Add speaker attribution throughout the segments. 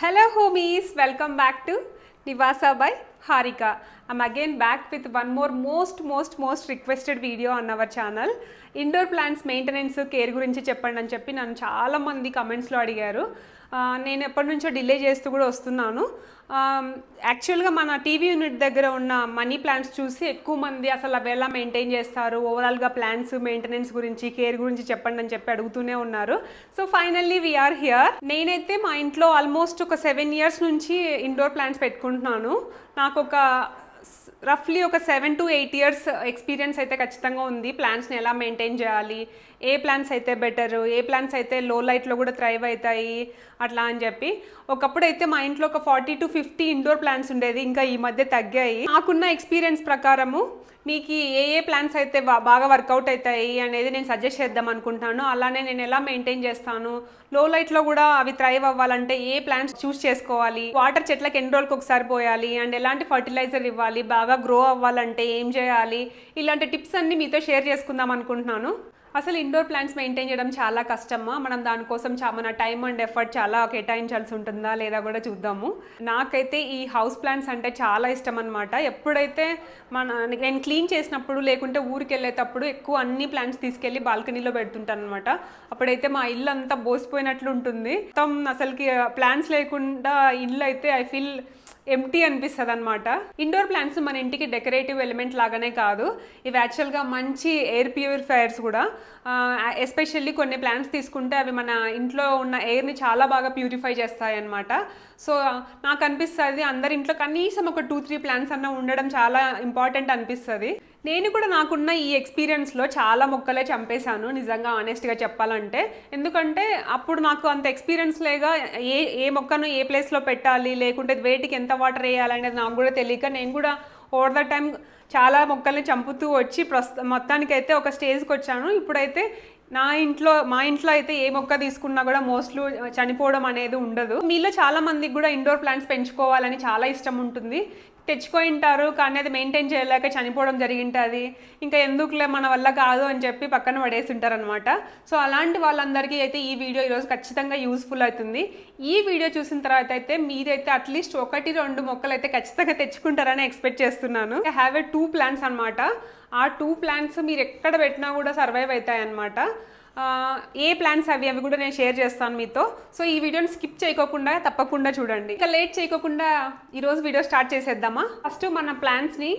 Speaker 1: Hello homies, welcome back to Nivasa by Harika. I'm again back with one more most requested video on our channel. Indoor plants maintenance care గురించి చెప్పండి అని చెప్పి నన్ను చాలా మంది comments లో అడిగారు. నేను ఎప్పటి నుంచో డిలే చేస్తూ కూడా వస్తున్నాను. యాక్చువల్గా మన టీవీ యూనిట్ దగ్గర ఉన్న మనీ ప్లాంట్స్ చూసి ఎక్కువ మంది అసలు అవి ఎలా మెయింటైన్ చేస్తారు, ఓవరాల్గా ప్లాంట్స్ మెయింటెనెన్స్ గురించి కేర్ గురించి చెప్పండి అని చెప్పి అడుగుతూనే ఉన్నారు. So finally we are here. నేనైతే మా ఇంట్లో ఆల్మోస్ట్ ఒక 7 years నుంచి ఇండోర్ ప్లాంట్స్ పెట్టుకుంటున్నాను. నాకు ఒక రఫ్లీ ఒక 7 to 8 years ఎక్స్పీరియన్స్ అయితే ఖచ్చితంగా ఉంది. ప్లాంట్స్ని ఎలా మెయింటైన్ చేయాలి, ఏ ప్లాంట్స్ అయితే బెటర్, ఏ ప్లాంట్స్ అయితే లో లైట్లో కూడా థ్రైవ్ అవుతాయి అట్లా అని చెప్పి. ఒకప్పుడు అయితే మా ఇంట్లో ఒక 40 to 50 ఇండోర్ ప్లాంట్స్ ఉండేది, ఇంకా ఈ మధ్య తగ్గాయి. నాకున్న ఎక్స్పీరియన్స్ ప్రకారము మీకు ఏ ప్లాంట్స్ అయితే బాగా వర్కౌట్ అవుతాయి అనేది నేను సజెస్ట్ చేద్దాం అనుకుంటాను. అలానే నేను ఎలా మెయింటైన్ చేస్తాను, లో లైట్లో కూడా అవి థ్రైవ్ అవ్వాలంటే ఏ ప్లాంట్స్ చూస్ చేసుకోవాలి, వాటర్ చెట్లకు ఎన్ని రోజులకు ఒకసారి పోయాలి, అండ్ ఎలాంటి ఫర్టిలైజర్ ఇవ్వాలి, బాగా గ్రో అవ్వాలంటే ఏం చేయాలి, ఇలాంటి టిప్స్ అన్ని మీతో షేర్ చేసుకుందాం అనుకుంటున్నాను. అసలు ఇండోర్ ప్లాంట్స్ మెయింటైన్ చేయడం చాలా కష్టమా, మనం దానికోసం మన టైం అండ్ ఎఫర్ట్ చాలా కేటాయించాల్సి ఉంటుందా లేదా కూడా చూద్దాము. నాకైతే ఈ హౌస్ ప్లాంట్స్ అంటే చాలా ఇష్టం అనమాట. ఎప్పుడైతే నేను క్లీన్ చేసినప్పుడు లేకుంటే ఊరికి వెళ్ళేటప్పుడు ఎక్కువ అన్ని ప్లాంట్స్ తీసుకెళ్ళి బాల్కనీలో పెడుతుంటాను అనమాట. అప్పుడైతే మా ఇల్లు అంతా బోసిపోయినట్లు ఉంటుంది. మొత్తం అసలుకి ప్లాంట్స్ లేకుండా ఇల్లు అయితే ఐ ఫీల్ ఎంటీ అనిపిస్తుంది అనమాట. ఇండోర్ ప్లాంట్స్ మన ఇంటికి డెకరేటివ్ ఎలిమెంట్ లాగానే కాదు, ఇవి యాక్చువల్గా మంచి ఎయిర్ ప్యూరిఫైయర్స్ కూడా. ఎస్పెషల్లీ కొన్ని ప్లాంట్స్ తీసుకుంటే అవి మన ఇంట్లో ఉన్న ఎయిర్ని చాలా బాగా ప్యూరిఫై చేస్తాయి అన్నమాట. సో నాకు అనిపిస్తుంది అందరి ఇంట్లో కనీసం ఒక 2-3 ప్లాంట్స్ అన్న ఉండడం చాలా ఇంపార్టెంట్ అనిపిస్తుంది. నేను కూడా నాకున్న ఈ ఎక్స్పీరియన్స్లో చాలా మొక్కలే చంపేశాను నిజంగా ఆనెస్ట్గా చెప్పాలంటే. ఎందుకంటే అప్పుడు నాకు అంత ఎక్స్పీరియన్స్ లేక ఏ మొక్కను ఏ ప్లేస్లో పెట్టాలి, లేకుంటే వేటికి ఎంత వాటర్ వేయాలి అనేది నాకు కూడా తెలియక నేను కూడా ఓవర్ ద టైం చాలా మొక్కల్ని చంపుతూ వచ్చి మొత్తానికైతే ఒక స్టేజ్కి వచ్చాను. ఇప్పుడైతే మా ఇంట్లో అయితే ఏ మొక్క తీసుకున్నా కూడా మోస్ట్లీ చనిపోవడం అనేది ఉండదు. మీలో చాలా మందికి కూడా ఇండోర్ ప్లాంట్స్ పెంచుకోవాలని చాలా ఇష్టం ఉంటుంది, తెచ్చుకుంటారు కానీ అది మెయింటైన్ చేయలేక చనిపోవడం జరిగింటుంది. ఇంకా ఎందుకులే మన వల్ల కాదు అని చెప్పి పక్కన పడేసి ఉంటారు అనమాట. సో అలాంటి వాళ్ళందరికీ అయితే ఈ వీడియో ఈరోజు ఖచ్చితంగా యూస్ఫుల్ అవుతుంది. ఈ వీడియో చూసిన తర్వాత అయితే మీరైతే అట్లీస్ట్ 1-2 మొక్కలు అయితే ఖచ్చితంగా తెచ్చుకుంటారని ఎక్స్పెక్ట్ చేస్తున్నాను. ఐ హ్యావ్ 2 ప్లాంట్స్ అనమాట. ఆ 2 ప్లాంట్స్ మీరు ఎక్కడ పెట్టినా కూడా సర్వైవ్ అవుతాయి అన్నమాట. ఏ ప్లాన్స్ అవి కూడా నేను షేర్ చేస్తాను మీతో. సో ఈ వీడియోని స్కిప్ చేయకోకుండా తప్పకుండా చూడండి. ఇంకా లేట్ చేయకోకుండా ఈరోజు వీడియో స్టార్ట్ చేసేద్దామా. ఫస్ట్ మన ప్లాంట్స్ని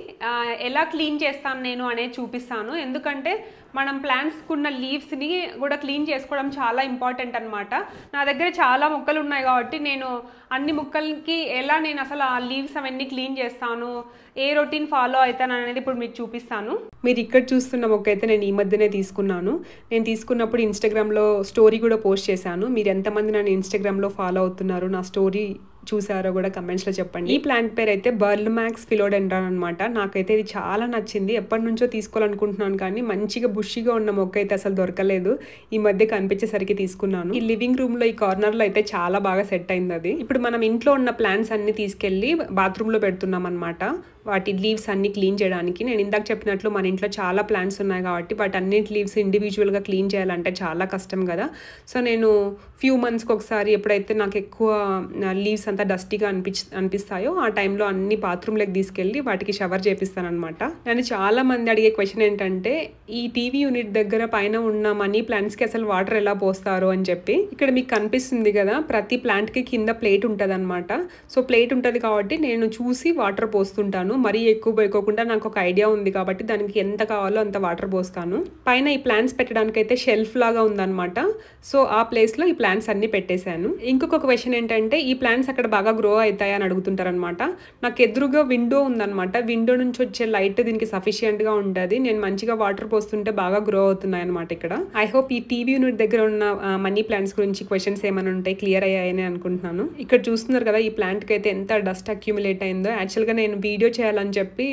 Speaker 1: ఎలా క్లీన్ చేస్తాను నేను అనేది చూపిస్తాను. ఎందుకంటే మనం ప్లాంట్స్కున్న లీవ్స్ని కూడా క్లీన్ చేసుకోవడం చాలా ఇంపార్టెంట్ అనమాట. నా దగ్గర చాలా మొక్కలు ఉన్నాయి కాబట్టి నేను అన్ని మొక్కలకి ఎలా నేను అసలు ఆ లీవ్స్ అవన్నీ క్లీన్ చేస్తాను, ఏ రొటీన్ ఫాలో అవుతాను అనేది ఇప్పుడు మీకు చూపిస్తాను. మీరు ఇక్కడ చూస్తున్న మొక్క అయితే నేను ఈ మధ్యనే తీసుకున్నాను. నేను తీసుకున్నప్పుడు ఇన్స్టాగ్రామ్లో స్టోరీ కూడా పోస్ట్ చేశాను. మీరు ఎంతమంది నన్ను ఇన్స్టాగ్రామ్లో ఫాలో అవుతున్నారు, నా స్టోరీ చూసారో కూడా కమెంట్స్లో చెప్పండి. ఈ ప్లాంట్ పేరు అయితే బర్ల్మాక్స్ ఫిలోడెండ్రాన్ అనమాట. నాకైతే ఇది చాలా నచ్చింది. ఎప్పటి నుంచో తీసుకోవాలనుకుంటున్నాను కానీ మంచిగా బుషిగా ఉన్న మొక్క అయితే అసలు దొరకలేదు. ఈ మధ్య కనిపించేసరికి తీసుకున్నాను. ఈ లివింగ్ రూమ్లో ఈ కార్నర్లో అయితే చాలా బాగా సెట్ అయింది అది. ఇప్పుడు మనం ఇంట్లో ఉన్న ప్లాంట్స్ అన్ని తీసుకెళ్ళి బాత్రూంలో పెడుతున్నాం అనమాట. వాటి లీవ్స్ అన్ని క్లీన్ చేయడానికి. నేను ఇందాక చెప్పినట్లు మన ఇంట్లో చాలా ప్లాంట్స్ ఉన్నాయి కాబట్టి వాటి అన్నిటి లీవ్స్ ఇండివిజువల్గా క్లీన్ చేయాలంటే చాలా కష్టం కదా. సో నేను ఫ్యూ మంత్స్కి ఒకసారి ఎప్పుడైతే నాకు ఎక్కువ లీవ్స్ అంతా డస్టీగా అనిపిస్తాయో ఆ టైంలో అన్ని బాత్రూంలోకి తీసుకెళ్ళి వాటికి షవర్ చేపిస్తాను అనమాట. నేను చాలా మంది అడిగే క్వశ్చన్ ఏంటంటే ఈ టీవీ యూనిట్ దగ్గర పైన ఉన్న మనీ ప్లాంట్స్కి అసలు వాటర్ ఎలా పోస్తారు అని చెప్పి. ఇక్కడ మీకు కనిపిస్తుంది కదా, ప్రతి ప్లాంట్కి కింద ప్లేట్ ఉంటుంది అనమాట. సో ప్లేట్ ఉంటుంది కాబట్టి నేను చూసి వాటర్ పోస్తుంటాను. మరీ ఎక్కువ పోయకోకుండా నాకు ఒక ఐడియా ఉంది కాబట్టి దానికి ఎంత కావాలో అంత వాటర్ పోస్తాను. పైన ఈ ప్లాంట్స్ పెట్టడానికి అయితే షెల్ఫ్ లాగా ఉందన్నమాట. సో ఆ ప్లేస్లో ఈ ప్లాంట్స్ అన్ని పెట్టేశాను. ఇంకొక క్వశ్చన్ ఏంటంటే ఈ ప్లాంట్స్ అక్కడ బాగా గ్రో అవుతాయి అని అడుగుతుంటారు అనమాట. నాకు ఎదురుగా విండో ఉందన్నమాట. విండో నుంచి వచ్చే లైట్ దీనికి సఫిషియెంట్గా ఉంటుంది. నేను మంచిగా వాటర్ పోస్తుంటే బాగా గ్రో అవుతున్నాయి అనమాట ఇక్కడ. ఐ హోప్ ఈ టీవీ యూనిట్ దగ్గర ఉన్న మనీ ప్లాంట్స్ గురించి క్వశ్చన్స్ ఏమైనా ఉంటాయి క్లియర్ అయ్యాయని అనుకుంటున్నాను. ఇక్కడ చూస్తున్నారు కదా, ఈ ప్లాంట్కి అయితే ఎంత డస్ట్ అక్యూములేట్ అయిందో. యాక్చువల్గా నేను వీడియో చేయాలని చెప్పి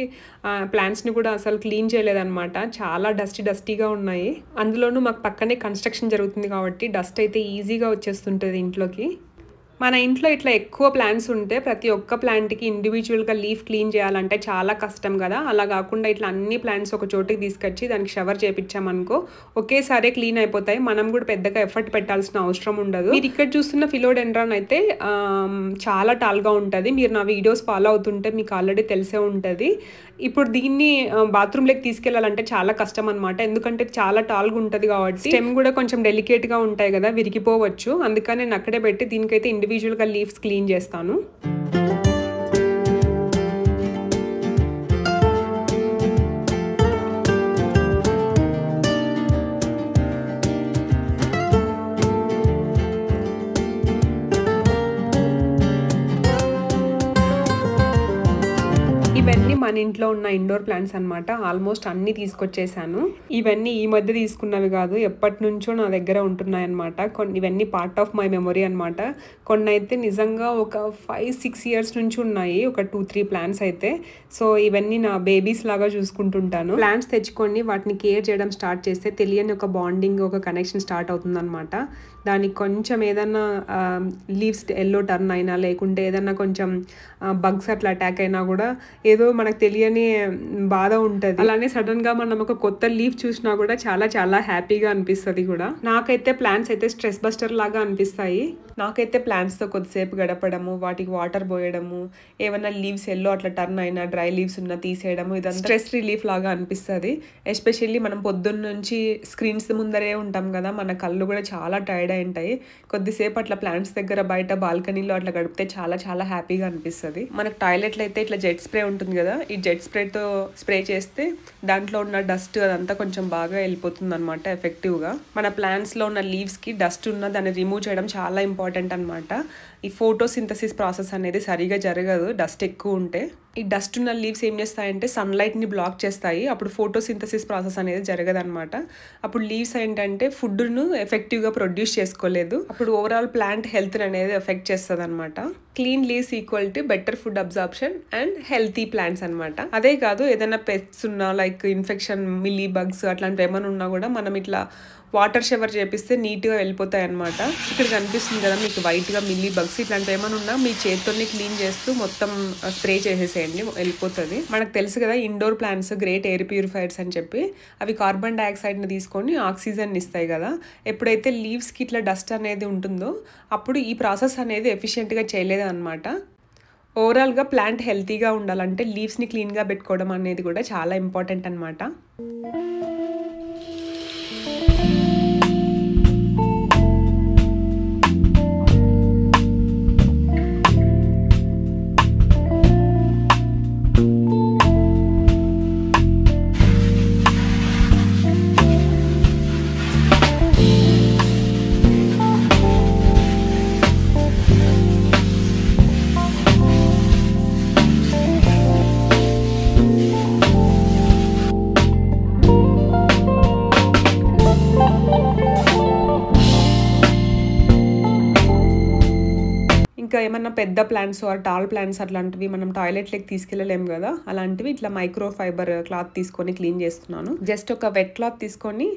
Speaker 1: ప్లాంట్స్ని కూడా అసలు క్లీన్ చేయలేదన్నమాట. చాలా డస్టీగా ఉన్నాయి. అందులోనూ మాకు పక్కనే కన్స్ట్రక్షన్ జరుగుతుంది కాబట్టి డస్ట్ అయితే ఈజీగా వచ్చేస్తుంటుంది ఇంట్లోకి. మన ఇంట్లో ఇట్లా ఎక్కువ ప్లాంట్స్ ఉంటే ప్రతి ఒక్క ప్లాంట్కి ఇండివిజువల్గా లీఫ్ క్లీన్ చేయాలంటే చాలా కష్టం కదా. అలా కాకుండా ఇట్లా అన్ని ప్లాంట్స్ ఒక చోటికి తీసుకొచ్చి దానికి షవర్ చేపించామనుకో ఒకేసారి క్లీన్ అయిపోతాయి. మనం కూడా పెద్దగా ఎఫర్ట్ పెట్టాల్సిన అవసరం ఉండదు. మీరు ఇక్కడ చూస్తున్న ఫిలోడెండ్రాన్ అయితే చాలా టాల్గా ఉంటుంది. మీరు నా వీడియోస్ ఫాలో అవుతుంటే మీకు ఆల్రెడీ తెలిసే ఉంటుంది. ఇప్పుడు దీన్ని బాత్రూంలోకి తీసుకెళ్లాలంటే చాలా కష్టం అనమాట. ఎందుకంటే చాలా టాల్గా ఉంటుంది కాబట్టి స్టెమ్ కూడా కొంచెం డెలికేట్గా ఉంటాయి కదా, విరిగిపోవచ్చు. అందుకని నేను అక్కడే పెట్టి దీనికైతే ఇండివిజువల్గా లీవ్స్ క్లీన్ చేస్తాను. ఇవన్నీ మన ఇంట్లో ఉన్న ఇండోర్ ప్లాంట్స్ అనమాట. ఆల్మోస్ట్ అన్నీ తీసుకొచ్చేసాను. ఇవన్నీ ఈ మధ్య తీసుకున్నవి కాదు, ఎప్పటి నుంచో నా దగ్గర ఉంటున్నాయి అనమాట. ఇవన్నీ పార్ట్ ఆఫ్ మై మెమొరీ అనమాట. కొన్ని అయితే నిజంగా ఒక 5-6 ఇయర్స్ నుంచి ఉన్నాయి, ఒక 2-3 ప్లాంట్స్ అయితే. సో ఇవన్నీ నా బేబీస్ లాగా చూసుకుంటుంటాను. ప్లాంట్స్ తెచ్చుకొని వాటిని కేర్ చేయడం స్టార్ట్ చేస్తే తెలియని ఒక బాండింగ్, ఒక కనెక్షన్ స్టార్ట్ అవుతుందన్నమాట. దానికి కొంచెం ఏదన్నా లీవ్స్ ఎల్లో టర్న్ అయినా లేకుంటే ఏదన్నా కొంచెం బగ్స్ అట్లా అటాక్ అయినా కూడా ఏదో మనకు తెలియని బాధ ఉంటుంది. అలానే సడన్గా మనం ఒక కొత్త లీఫ్ చూసినా కూడా చాలా చాలా హ్యాపీగా అనిపిస్తుంది కూడా. నాకైతే ప్లాంట్స్ అయితే స్ట్రెస్ బస్టర్ లాగా అనిపిస్తాయి. నాకైతే ప్లాంట్స్తో కొద్దిసేపు గడపడము, వాటికి వాటర్ పోయడము, ఏమైనా లీవ్స్ ఎల్లో అట్లా టర్న్ అయినా డ్రై లీవ్స్ ఉన్నా తీసేయడము, ఇదంతా స్ట్రెస్ రిలీఫ్ లాగా అనిపిస్తుంది. ఎస్పెషల్లీ మనం పొద్దున్న నుంచి స్క్రీన్స్ ముందరే ఉంటాం కదా, మన కళ్ళు కూడా చాలా టైర్డ్ అయి ఉంటాయి. కొద్దిసేపు అట్లా ప్లాంట్స్ దగ్గర బయట బాల్కనీలో అట్లా గడిపితే చాలా చాలా హ్యాపీగా అనిపిస్తుంది. మనకు టాయిలెట్లో అయితే ఇట్లా జెట్ స్ప్రే ఉంటుంది కదా, ఈ జెట్ స్ప్రేతో స్ప్రే చేస్తే దాంట్లో ఉన్న డస్ట్ అదంతా కొంచెం బాగా వెళ్ళిపోతుంది అనమాట ఎఫెక్టివ్గా. మన ప్లాంట్స్లో ఉన్న లీవ్స్కి డస్ట్ ఉన్న దాన్ని రిమూవ్ చేయడం చాలా ఇంపార్టెంట్ అనమాట. ఈ ఫోటోసింథసిస్ ప్రాసెస్ అనేది సరిగా జరగదు డస్ట్ ఎక్కువ ఉంటే. ఈ డస్ట్ ఉన్న లీవ్స్ ఏం చేస్తాయంటే సన్లైట్ని బ్లాక్ చేస్తాయి. అప్పుడు ఫోటోసింథసిస్ ప్రాసెస్ అనేది జరగదనమాట. అప్పుడు లీవ్స్ ఏంటంటే ఫుడ్ను ఎఫెక్టివ్గా ప్రొడ్యూస్ చేసుకోలేదు. అప్పుడు ఓవరాల్ ప్లాంట్ హెల్త్ అనేది ఎఫెక్ట్ చేస్తుంది అనమాట. Clean leaves equal to better food absorption and healthy plants అనమాట. అదే కాదు, ఏదైనా పెస్ట్స్ ఉన్నా లైక్ ఇన్ఫెక్షన్, మిల్లీ బగ్స్ అట్లాంటివి ఏమైనా ఉన్నా కూడా మనం ఇట్లా వాటర్ షవర్ చేపిస్తే నీట్గా వెళ్ళిపోతాయి అనమాట. ఇక్కడ కనిపిస్తుంది కదా మీకు వైట్గా మిల్లీ బగ్స్, ఇట్లాంటివి ఏమైనా ఉన్నా మీ చేతితోని క్లీన్ చేస్తూ మొత్తం స్ప్రే చేసేసేయండి, వెళ్ళిపోతుంది. మనకు తెలుసు కదా indoor plants great air purifiers అని చెప్పి. అవి కార్బన్ డైఆక్సైడ్ని తీసుకొని ఆక్సిజన్ ఇస్తాయి కదా. ఎప్పుడైతే లీవ్స్కి ఇట్లా డస్ట్ అనేది ఉంటుందో అప్పుడు ఈ ప్రాసెస్ అనేది ఎఫిషియెంట్గా చేయలేదు అనమాట. ఓవరాల్గా ప్లాంట్ హెల్తీగా ఉండాలంటే లీవ్స్ని క్లీన్గా పెట్టుకోవడం అనేది కూడా చాలా ఇంపార్టెంట్ అనమాట. ఇంకా ఏమన్నా పెద్ద ప్లాంట్స్ ఆర్ టాల్ ప్లాంట్స్ అట్లాంటివి మనం టాయిలెట్లోకి తీసుకెళ్ళలేము కదా, అలాంటివి ఇట్లా మైక్రో ఫైబర్ క్లాత్ తీసుకొని క్లీన్ చేస్తున్నాను. జస్ట్ ఒక వెట్ క్లాత్ తీసుకొని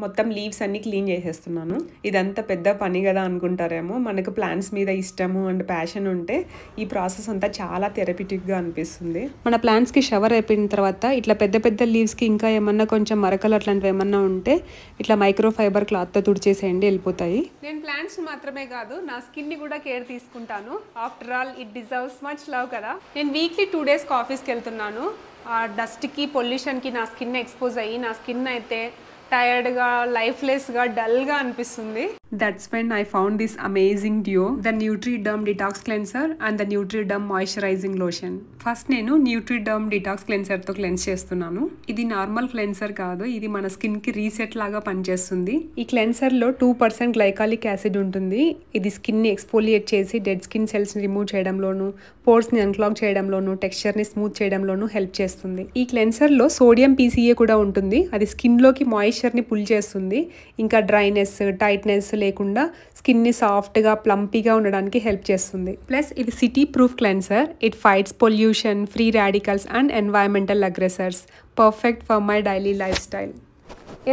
Speaker 1: మొత్తం లీవ్స్ అన్ని క్లీన్ చేసేస్తున్నాను. ఇదంతా పెద్ద పని కదా అనుకుంటారేమో. మనకు ప్లాంట్స్ మీద ఇష్టము అండ్ ప్యాషన్ ఉంటే ఈ ప్రాసెస్ అంతా చాలా థెరపిటిక్గా అనిపిస్తుంది. మన ప్లాంట్స్కి షవర్ అయిపోయిన తర్వాత ఇట్లా పెద్ద పెద్ద లీవ్స్కి ఇంకా ఏమన్నా కొంచెం మరకలు అట్లాంటివి ఏమన్నా ఉంటే ఇట్లా మైక్రో ఫైబర్ క్లాత్తో తుడిచేసేయండి, వెళ్ళిపోతాయి. నేను ప్లాంట్స్ మాత్రమే కాదు నా స్కిన్ని కూడా కేర్ తీసుకుంటాను. After all it deserves much love కదా. నేను వీక్లీ 2 డేస్కి ఆఫీస్కి వెళ్తున్నాను. ఆ డస్ట్కి, పొల్యూషన్కి నా స్కిన్ ఎక్స్పోజ్ అయ్యి నా స్కిన్ అయితే టైర్డ్గా, లైఫ్లెస్గా, డల్గా అనిపిస్తుంది. That's when I found this amazing duo, the Nutriderm detox cleanser and the Nutriderm moisturising lotion. First నేను న్యూట్రిడర్మ్ డిటాక్స్ క్లెన్సర్తో క్లెన్స్ చేస్తున్నాను. ఇది నార్మల్ క్లెన్సర్ కాదు, ఇది మన స్కిన్కి రీసెట్ లాగా పనిచేస్తుంది. ఈ క్లెన్సర్లో 2% గ్లైకాలిక్ యాసిడ్ ఉంటుంది. ఇది స్కిన్ని ఎక్స్ఫోలియేట్ చేసి డెడ్ స్కిన్ సెల్స్ని రిమూవ్ చేయడంలోను, పోర్స్ని అన్క్లాగ్ చేయడంలోను, టెక్స్చర్ని స్మూత్ చేయడంలోను హెల్ప్ చేస్తుంది. ఈ క్లెన్సర్లో సోడియం PCA కూడా ఉంటుంది. అది స్కిన్లోకి మాయిశ్చర్ని పుల్ చేస్తుంది. ఇంకా డ్రైనెస్, టైట్నెస్ లేకుండా స్కిన్ని సాఫ్ట్గా, ప్లంపీగా ఉండడానికి హెల్ప్ చేస్తుంది. ప్లస్ ఇది city proof cleanser. It fights pollution, free radicals and environmental aggressors. Perfect for my daily life style.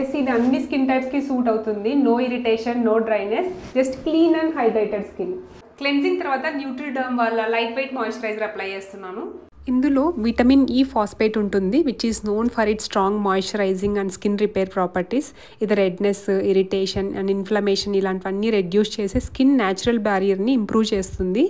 Speaker 1: Yes, ఇది అన్ని స్కిన్ టైప్స్కి సూట్ అవుతుంది. No irritation, no dryness, just clean and hydrated skin. Cleansing తర్వాత Nutriderm వాళ్ళ light weight moisturiser apply చేస్తున్నాను. ఇందులో vitamin E phosphate ఉంటుంది, which is known for it strong moisturising and skin repair properties. ఇది redness, irritation and inflammation ఇలాంటివన్నీ reduce చేసి skin natural బ్యారియర్ని improve చేస్తుంది.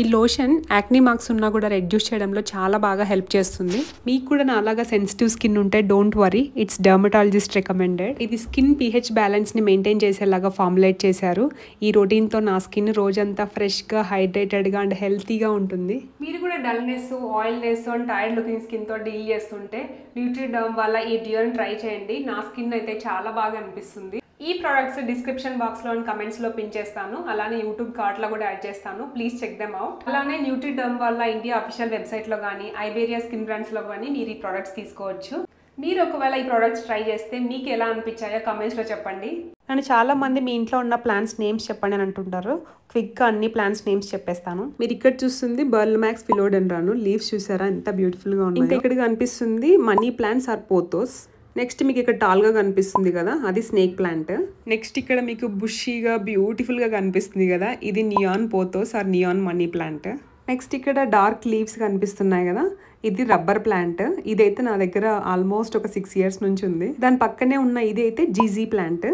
Speaker 1: ఈ లోషన్ యాక్నీ మార్క్స్ ఉన్నా కూడా రెడ్యూస్ చేయడంలో చాలా బాగా హెల్ప్ చేస్తుంది. మీకు కూడా నా అలాగా సెన్సిటివ్ స్కిన్ ఉంటే don't worry, it's dermatologist recommended. ఇది స్కిన్ pH బ్యాలెన్స్ని మెయింటైన్ చేసేలాగా ఫార్ములేట్ చేశారు. ఈ రొటీన్తో నా స్కిన్ రోజంతా ఫ్రెష్గా, హైడ్రేటెడ్గా అండ్ హెల్తీగా ఉంటుంది. మీరు కూడా dullness, oil and tired looking స్కిన్తో డీల్ చేస్తుంటే న్యూట్రిడర్మ్ వల్ల ఈ డ్యూయర్ని ట్రై చేయండి. నా స్కిన్ అయితే చాలా బాగా అనిపిస్తుంది. ఈ ప్రోడక్ట్స్ డిస్క్రిప్షన్ బాక్స్లో అండ్ కమెంట్స్లో పిన్ చేస్తాను. అలానే యూట్యూబ్ కార్ట్లో కూడా యాడ్ చేస్తాను. Please check them out. అలానే న్యూట్రిడర్మ్ వల్ల ఇండియా అఫీషియల్ వెబ్సైట్లో కానీ ఐబేరియా స్కిన్ బ్రాండ్స్లో కానీ మీరు ఈ ప్రోడక్ట్స్ తీసుకోవచ్చు. మీరు ఒకవేళ ఈ ప్రోడక్ట్స్ ట్రై చేస్తే మీకు ఎలా అనిపించాయో కమెంట్స్లో చెప్పండి. అండ్ చాలా మంది మీ ఇంట్లో ఉన్న ప్లాంట్స్ నేమ్స్ చెప్పండి అని అంటుంటారు. క్విక్గా అన్ని ప్లాంట్స్ నేమ్స్ చెప్పేస్తాను. మీరు ఇక్కడ చూస్తుంది బర్ల్మాక్స్ ఫిలోడెండ్రాన్. లీవ్స్ చూసారా ఎంత బ్యూటిఫుల్గా ఉన్నాయి. ఇంకా ఇక్కడ కనిపిస్తుంది money plants or pothos. Next మీకు ఇక్కడ టాల్గా కనిపిస్తుంది కదా, అది స్నేక్ ప్లాంట్. నెక్స్ట్ ఇక్కడ మీకు బుషీగా బ్యూటిఫుల్గా కనిపిస్తుంది కదా, ఇది neon pothos or neon money plant. Next ఇక్కడ డార్క్ లీవ్స్ కనిపిస్తున్నాయి కదా, ఇది రబ్బర్ ప్లాంట్. ఇదైతే నా దగ్గర ఆల్మోస్ట్ ఒక 6 years నుంచి ఉంది. దాని పక్కనే ఉన్న ఇది అయితే జీజీ ప్లాంట్.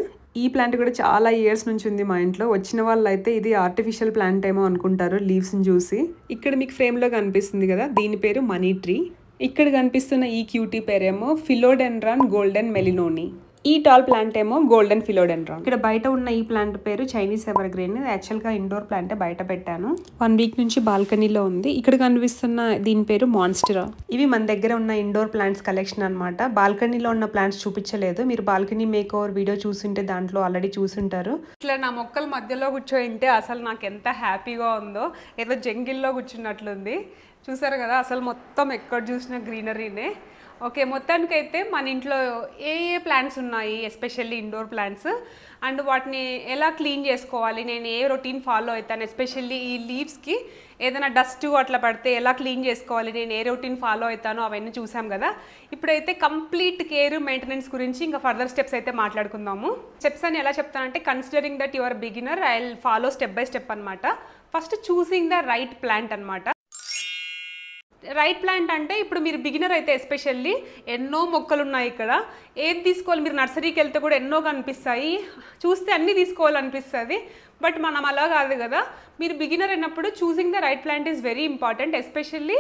Speaker 1: ఈ ప్లాంట్ కూడా చాలా ఇయర్స్ నుంచి ఉంది మా ఇంట్లో. వచ్చిన వాళ్ళు అయితే ఇది ఆర్టిఫిషియల్ ప్లాంట్ ఏమో అనుకుంటారు లీవ్స్ని చూసి. ఇక్కడ మీకు ఫ్రేమ్లో కనిపిస్తుంది కదా, దీని పేరు మనీ ట్రీ. ఇక్కడ కనిపిస్తున్న ఈ క్యూటీ పేరేమో ఫిలోడెండ్రాన్ గోల్డెన్ మెలినోని. ఈ టాల్ ప్లాంట్ ఏమో గోల్డెన్ ఫిలోడెండ్రాన్. ఇక్కడ బయట ఉన్న ఈ ప్లాంట్ పేరు చైనీస్ ఎవర్ గ్రీన్. యాక్చువల్గా ఇండోర్ ప్లాంటే బయట పెట్టాను. 1 week నుంచి బాల్కనీలో ఉంది. ఇక్కడ కనిపిస్తున్న దీని పేరు మాన్స్టరా. ఇవి మన దగ్గర ఉన్న ఇండోర్ ప్లాంట్స్ కలెక్షన్ అనమాట. బాల్కనీలో ఉన్న ప్లాంట్స్ చూపించలేదు. మీరు బాల్కనీ మేక్ ఓవర్ వీడియో చూసింటే దాంట్లో ఆల్రెడీ చూసింటారు. ఇట్లా నా మొక్కల మధ్యలో కూర్చోయింటే అసలు నాకు ఎంత హ్యాపీగా ఉందో, ఏదో జంగిల్లో కూర్చున్నట్లుంది. చూసారు కదా, అసలు మొత్తం ఎక్కడ చూసినా గ్రీనరీనే. ఓకే, మొత్తానికైతే మన ఇంట్లో ఏ ప్లాంట్స్ ఉన్నాయి, ఎస్పెషల్లీ ఇండోర్ ప్లాంట్స్, అండ్ వాటిని ఎలా క్లీన్ చేసుకోవాలి, నేను ఏ రొటీన్ ఫాలో అవుతాను, ఎస్పెషల్లీ ఈ లీవ్స్కి ఏదైనా డస్ట్ అట్లా పడితే ఎలా క్లీన్ చేసుకోవాలి, నేను ఏ రొటీన్ ఫాలో అవుతానో అవన్నీ చూసాం కదా. ఇప్పుడైతే కంప్లీట్ కేర్ మెయింటెనెన్స్ గురించి ఇంకా ఫర్దర్ స్టెప్స్ అయితే మాట్లాడుకుందాము. స్టెప్స్ అని ఎలా చెప్తానంటే, considering that your beginner, I will follow step by step అనమాట. First choosing the right plant అనమాట. రైట్ ప్లాంట్ అంటే ఇప్పుడు మీరు బిగినర్ అయితే ఎస్పెషల్లీ ఎన్నో మొక్కలు ఉన్నాయి ఇక్కడ, ఏది తీసుకోవాలి, మీరు నర్సరీకి వెళ్తే కూడా ఎన్నో కనిపిస్తాయి, చూస్తే అన్నీ తీసుకోవాలనిపిస్తుంది. బట్ మనం అలా కాదు కదా, మీరు బిగినర్ అయినప్పుడు choosing the right plant is very important. Especially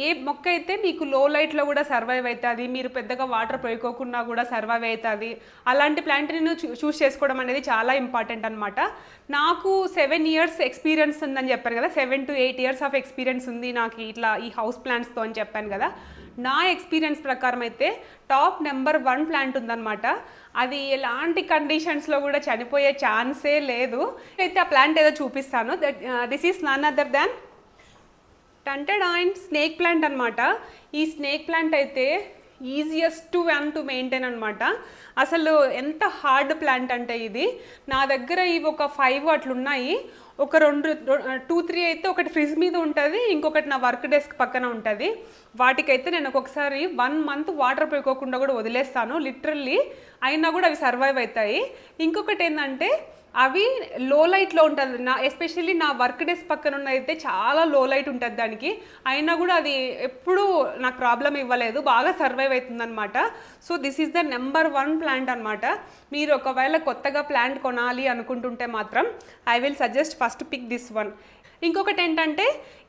Speaker 1: ఏ మొక్క అయితే మీకు లో లైట్లో కూడా సర్వైవ్ అవుతుంది, మీరు పెద్దగా వాటర్ పోయికోకుండా కూడా సర్వైవ్ అవుతుంది, అలాంటి ప్లాంట్ని చూస్ చేసుకోవడం అనేది చాలా ఇంపార్టెంట్ అనమాట. నాకు 7 years ఎక్స్పీరియన్స్ ఉందని చెప్పాను కదా, 7 to 8 years ఆఫ్ ఎక్స్పీరియన్స్ ఉంది నాకు ఇట్లా ఈ హౌస్ ప్లాంట్స్తో అని చెప్పాను కదా. నా ఎక్స్పీరియన్స్ ప్రకారం అయితే టాప్ నెంబర్ 1 ప్లాంట్ ఉందన్నమాట. అది ఎలాంటి కండిషన్స్లో కూడా చనిపోయే ఛాన్సే లేదు. అయితే ఆ ప్లాంట్ ఏదో చూపిస్తాను. This is none other than టంటెడాయిన్ స్నేక్ ప్లాంట్ అనమాట. ఈ స్నేక్ ప్లాంట్ అయితే ఈజియెస్ట్ వన్ టు మెయింటైన్ అనమాట. అసలు ఎంత హార్డ్ ప్లాంట్ అంటే ఇది, నా దగ్గర ఇవి ఒక 5 అట్లున్నాయి. ఒక 2-3 అయితే ఒకటి ఫ్రిడ్జ్ మీద ఉంటుంది, ఇంకొకటి నా వర్క్ డెస్క్ పక్కన ఉంటుంది. వాటికైతే నేను ఒక్కొక్కసారి 1 month వాటర్ పోయికోకుండా కూడా వదిలేస్తాను లిటరల్లీ, అయినా కూడా అవి సర్వైవ్ అవుతాయి. ఇంకొకటి ఏంటంటే అవి లో లైట్లో ఉంటుంది. ఎస్పెషల్లీ నా వర్క్ డెస్క్ పక్కన ఉన్నదైతే చాలా లో లైట్ ఉంటుంది దానికి, అయినా కూడా అది ఎప్పుడూ నాకు ప్రాబ్లం ఇవ్వలేదు, బాగా సర్వైవ్ అవుతుందన్నమాట. So this is the number 1 plant అనమాట. మీరు ఒకవేళ కొత్తగా ప్లాంట్ కొనాలి అనుకుంటుంటే మాత్రం I will suggest first pick this one. ఇంకొకటి ఏంటంటే